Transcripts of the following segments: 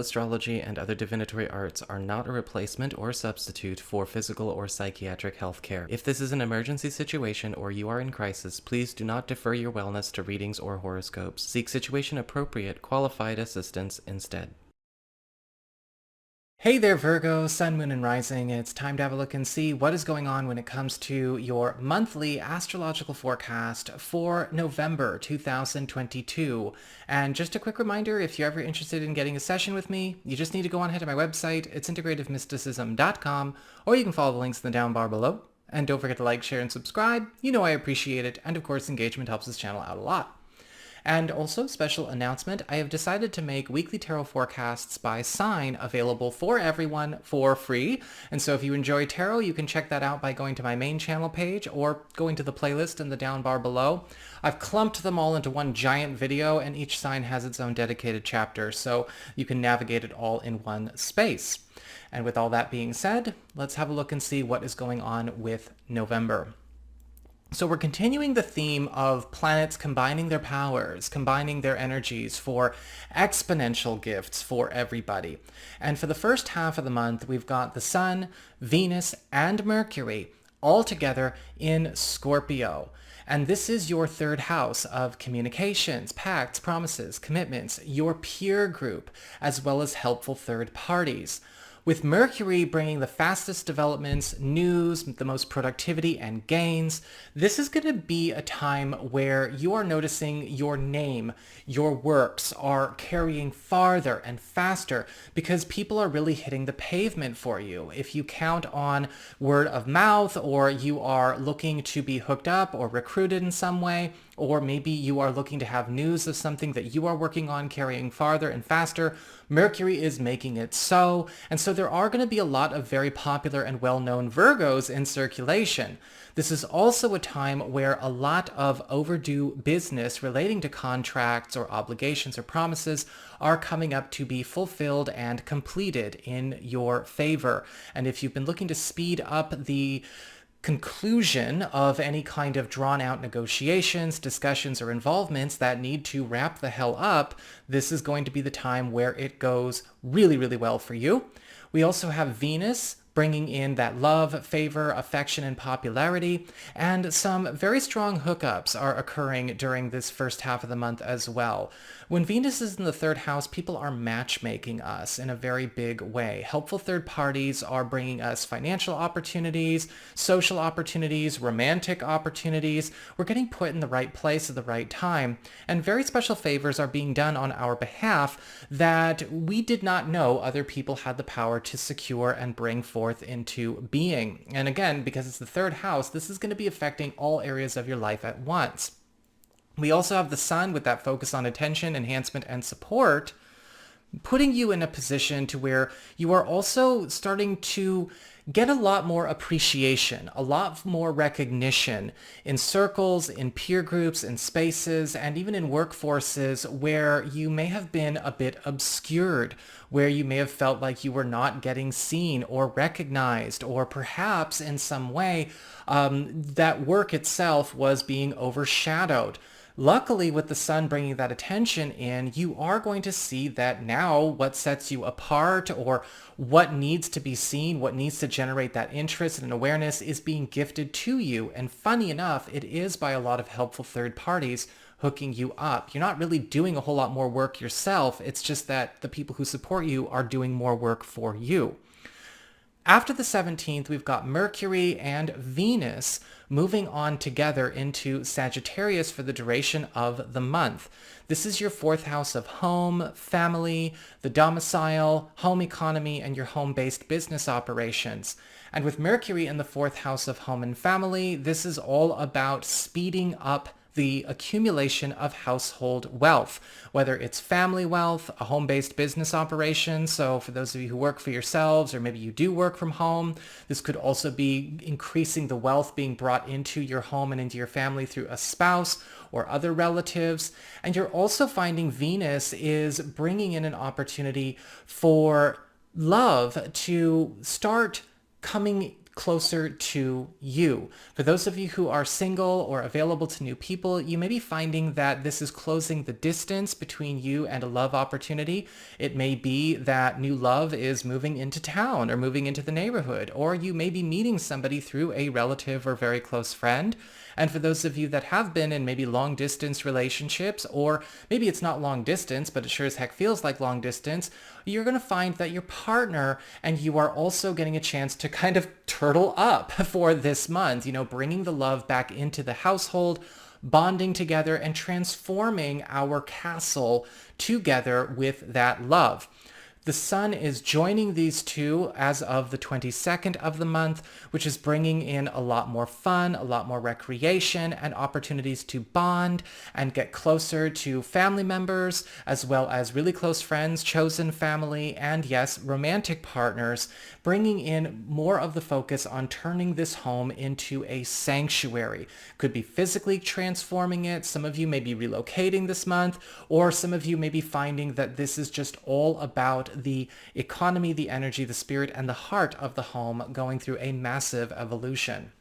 astrology, and other divinatory arts are not a replacement or substitute for physical or psychiatric health care. If this is an emergency situation or you are in crisis, please do not defer your wellness to readings or horoscopes. Seek situation-appropriate, qualified assistance instead. Hey there, Virgo, Sun, Moon, and Rising. It's time to have a look and see what is going on when it comes to your monthly astrological forecast for November 2022. And just a quick reminder, if you're ever interested in getting a session with me, you just need to go on ahead to my website. It's integrativemysticism.com, or you can follow the links in the down bar below. And don't forget to like, share, and subscribe. You know I appreciate it. And of course, engagement helps this channel out a lot. And also, special announcement, I have decided to make weekly tarot forecasts by sign available for everyone for free. And so if you enjoy tarot, you can check that out by going to my main channel page or going to the playlist in the down bar below. I've clumped them all into one giant video, and each sign has its own dedicated chapter, so you can navigate it all in one space. And with all that being said, let's have a look and see what is going on with November. So we're continuing the theme of planets combining their powers, combining their energies for exponential gifts for everybody. And for the first half of the month, we've got the Sun, Venus, and Mercury all together in Scorpio. And this is your third house of communications, pacts, promises, commitments, your peer group, as well as helpful third parties. With Mercury bringing the fastest developments, news, the most productivity and gains, this is going to be a time where you are noticing your name, your works are carrying farther and faster because people are really hitting the pavement for you. If you count on word of mouth, or you are looking to be hooked up or recruited in some way, or maybe you are looking to have news of something that you are working on carrying farther and faster, Mercury is making it so. And so there are going to be a lot of very popular and well-known Virgos in circulation. This is also a time where a lot of overdue business relating to contracts or obligations or promises are coming up to be fulfilled and completed in your favor. And if you've been looking to speed up the conclusion of any kind of drawn-out negotiations, discussions, or involvements that need to wrap the hell up, this is going to be the time where it goes really, really well for you. We also have Venus bringing in that love, favor, affection, and popularity, and some very strong hookups are occurring during this first half of the month as well. When Venus is in the third house, people are matchmaking us in a very big way. Helpful third parties are bringing us financial opportunities, social opportunities, romantic opportunities. We're getting put in the right place at the right time, and very special favors are being done on our behalf that we did not know other people had the power to secure and bring forth into being. And again, because it's the third house, this is going to be affecting all areas of your life at once. We also have the Sun with that focus on attention, enhancement, and support, putting you in a position to where you are also starting to get a lot more appreciation, a lot more recognition in circles, in peer groups, in spaces, and even in workforces where you may have been a bit obscured, where you may have felt like you were not getting seen or recognized, or perhaps in some way that work itself was being overshadowed. Luckily, with the Sun bringing that attention in, you are going to see that now what sets you apart, or what needs to be seen, what needs to generate that interest and awareness, is being gifted to you. And funny enough, it is by a lot of helpful third parties hooking you up. You're not really doing a whole lot more work yourself. It's just that the people who support you are doing more work for you. After the 17th, we've got Mercury and Venus moving on together into Sagittarius for the duration of the month. This is your fourth house of home, family, the domicile, home economy, and your home-based business operations. And with Mercury in the fourth house of home and family, this is all about speeding up the accumulation of household wealth, whether it's family wealth, a home-based business operation. So for those of you who work for yourselves, or maybe you do work from home, this could also be increasing the wealth being brought into your home and into your family through a spouse or other relatives. And you're also finding Venus is bringing in an opportunity for love to start coming closer to you. For those of you who are single or available to new people, you may be finding that this is closing the distance between you and a love opportunity. It may be that new love is moving into town or moving into the neighborhood, or you may be meeting somebody through a relative or very close friend. And for those of you that have been in maybe long distance relationships, or maybe it's not long distance, but it sure as heck feels like long distance, you're going to find that your partner and you are also getting a chance to kind of turtle up for this month, bringing the love back into the household, bonding together and transforming our castle together with that love. The sun is joining these two as of the 22nd of the month, which is bringing in a lot more fun, a lot more recreation, and opportunities to bond and get closer to family members, as well as really close friends, chosen family, and yes, romantic partners, bringing in more of the focus on turning this home into a sanctuary. Could be physically transforming it. Some of you may be relocating this month, or some of you may be finding that this is just all about the economy, the energy, the spirit, and the heart of the home going through a massive evolution.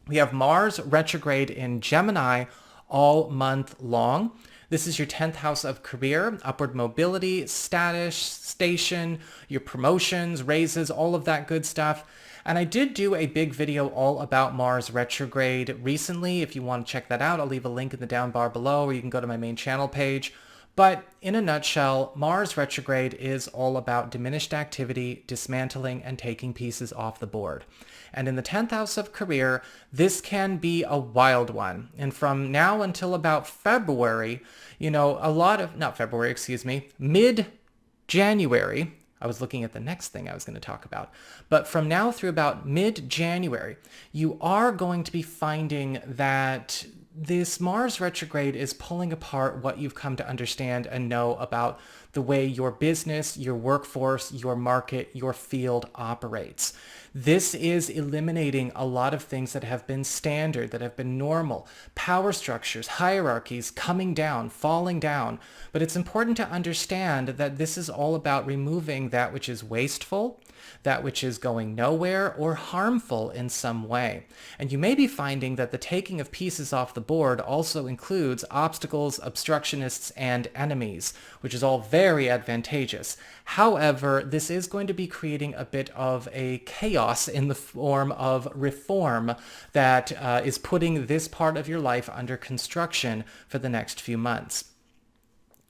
We have Mars retrograde in Gemini all month long. This is your 10th house of career, upward mobility, status, station, your promotions, raises, all of that good stuff. And I did do a big video all about Mars retrograde recently. If you want to check that out, I'll leave a link in the down bar below, or you can go to my main channel page. But in a nutshell, Mars retrograde is all about diminished activity, dismantling, and taking pieces off the board. And in the 10th house of career, this can be a wild one. And from now until about February, mid-January, I was looking at the next thing I was going to talk about. But from now through about mid-January, you are going to be finding that this Mars retrograde is pulling apart what you've come to understand and know about the way your business, your workforce, your market, your field operates. This is eliminating a lot of things that have been standard, that have been normal, power structures, hierarchies coming down, falling down. But it's important to understand that this is all about removing that which is wasteful, that which is going nowhere, or harmful in some way. And you may be finding that the taking of pieces off the board also includes obstacles, obstructionists, and enemies, which is all very advantageous. However, this is going to be creating a bit of a chaos in the form of reform that is putting this part of your life under construction for the next few months.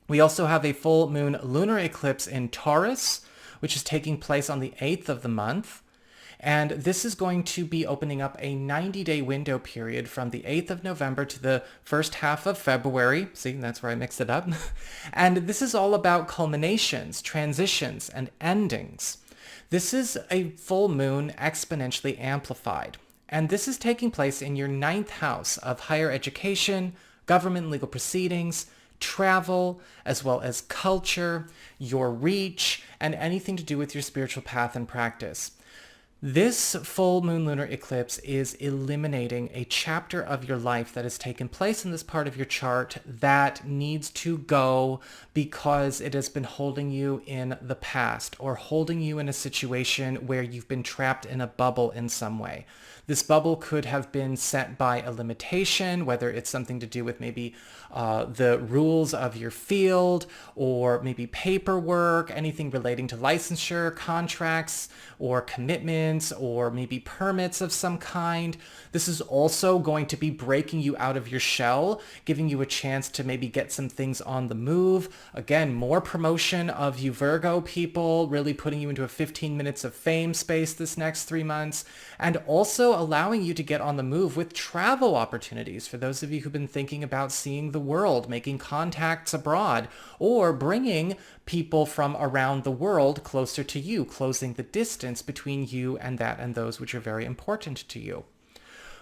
We also have a full moon lunar eclipse in Taurus, which is taking place on the 8th of the month. And this is going to be opening up a 90-day window period from the 8th of November to the first half of February. See, that's where I mixed it up. And this is all about culminations, transitions, and endings. This is a full moon exponentially amplified. And this is taking place in your 9th house of higher education, government legal proceedings, travel, as well as culture, your reach, and anything to do with your spiritual path and practice. This full moon lunar eclipse is eliminating a chapter of your life that has taken place in this part of your chart that needs to go because it has been holding you in the past or holding you in a situation where you've been trapped in a bubble in some way. This bubble could have been set by a limitation, whether it's something to do with maybe the rules of your field or maybe paperwork, anything relating to licensure, contracts, or commitments, or maybe permits of some kind. This is also going to be breaking you out of your shell, giving you a chance to maybe get some things on the move. Again, more promotion of you Virgo people, really putting you into a 15 minutes of fame space this next 3 months, and also allowing you to get on the move with travel opportunities for those of you who've been thinking about seeing the world, making contacts abroad, or bringing people from around the world closer to you, closing the distance between you and that and those which are very important to you.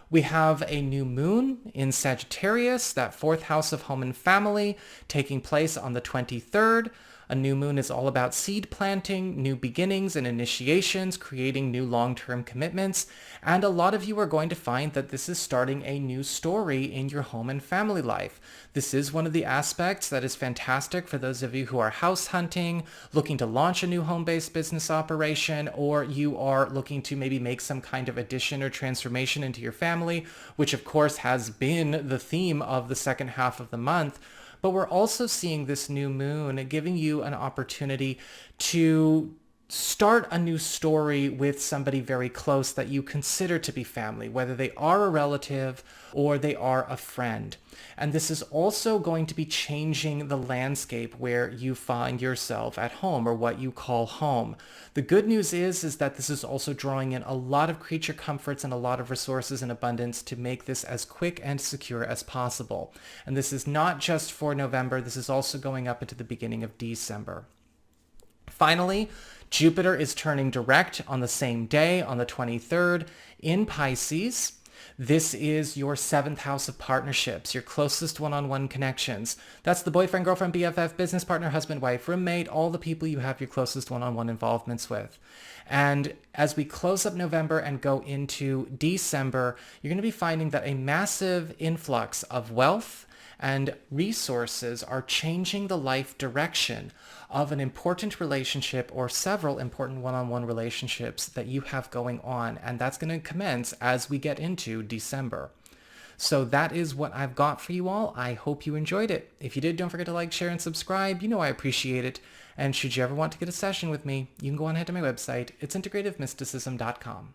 We have a new moon in Sagittarius, that 4th house of home and family, taking place on the 23rd A new moon is all about seed planting, new beginnings and initiations, creating new long-term commitments, and a lot of you are going to find that this is starting a new story in your home and family life. This is one of the aspects that is fantastic for those of you who are house hunting, looking to launch a new home-based business operation, or you are looking to maybe make some kind of addition or transformation into your family, which of course has been the theme of the second half of the month. But we're also seeing this new moon giving you an opportunity to start a new story with somebody very close that you consider to be family, whether they are a relative or they are a friend. And this is also going to be changing the landscape where you find yourself at home, or what you call home. The good news is that this is also drawing in a lot of creature comforts and a lot of resources in abundance to make this as quick and secure as possible. And this is not just for November, this is also going up into the beginning of December. Finally, Jupiter is turning direct on the same day, on the 23rd, in Pisces. This is your 7th house of partnerships, your closest one-on-one connections. That's the boyfriend, girlfriend, BFF, business partner, husband, wife, roommate, all the people you have your closest one-on-one involvements with. And as we close up November and go into December, you're going to be finding that a massive influx of wealth and resources are changing the life direction of an important relationship or several important one-on-one relationships that you have going on. And that's going to commence as we get into December. So that is what I've got for you all. I hope you enjoyed it. If you did, don't forget to like, share, and subscribe. You know I appreciate it. And should you ever want to get a session with me, you can go on ahead to my website. It's integrativemysticism.com.